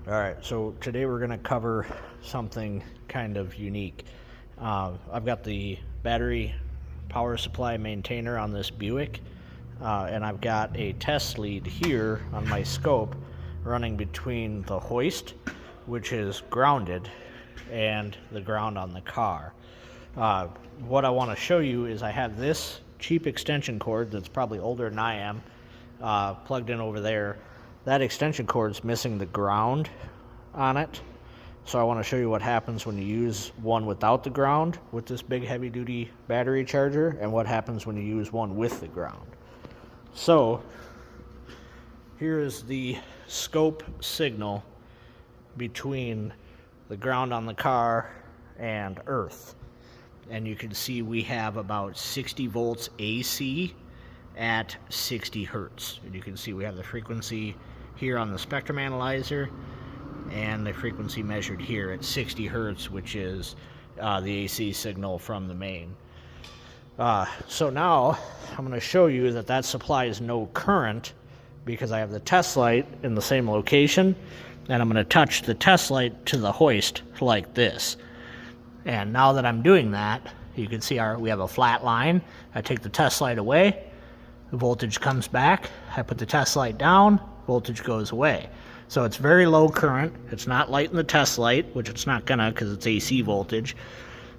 All right, so today we're going to cover something kind of unique. I've got the battery power supply maintainer on this Buick, and I've got a test lead here on my scope running between the hoist, which is grounded, and the ground on the car. What I want to show you is I have this cheap extension cord that's probably older than I am plugged in over there. That extension cord's missing the ground on it, so I want to show you what happens when you use one without the ground with this big heavy duty battery charger, and what happens when you use one with the ground. So here is the scope signal between the ground on the car and earth, and you can see we have about 60 volts AC at 60 hertz, and you can see we have the frequency here on the spectrum analyzer and the frequency measured here at 60 hertz, which is the AC signal from the main. So now I'm going to show you that that supplies no current because I have the test light in the same location, and I'm going to touch the test light to the hoist like this. And now that I'm doing that, you can see we have a flat line. I take the test light away, the voltage comes back. I put the test light down, voltage goes away. So it's very low current. It's not lighting the test light, which it's not gonna because it's AC voltage.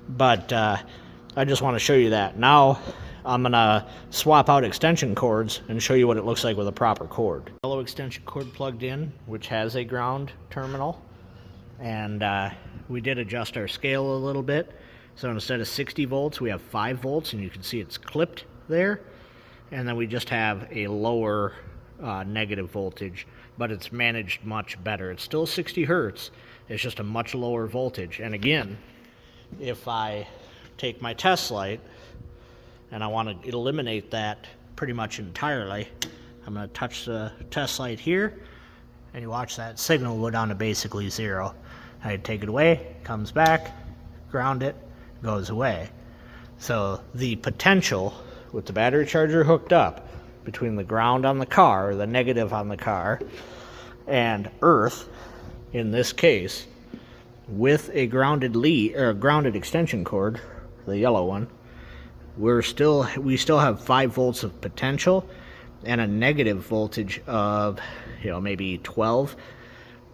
But I just want to show you that. Now I'm gonna swap out extension cords and show you what it looks like with a proper cord. Yellow extension cord plugged in, which has a ground terminal. And we did adjust our scale a little bit. So instead of 60 volts, we have 5 volts, and you can see it's clipped there. And then we just have a lower negative voltage, but it's managed much better. It's still 60 hertz, it's just a much lower voltage. And again, if I take my test light and I want to eliminate that pretty much entirely, I'm going to touch the test light here, and you watch that signal go down to basically 0. I take it away, comes back, ground it, goes away. So the potential with the battery charger hooked up between the ground on the car, or the negative on the car, and earth, in this case, with a grounded lead or a grounded extension cord, the yellow one, we still have 5 volts of potential and a negative voltage of maybe 12.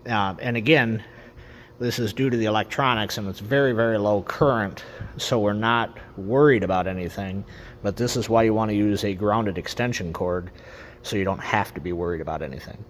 And again, this is due to the electronics, and it's very, very low current, so we're not worried about anything. But this is why you want to use a grounded extension cord, so you don't have to be worried about anything.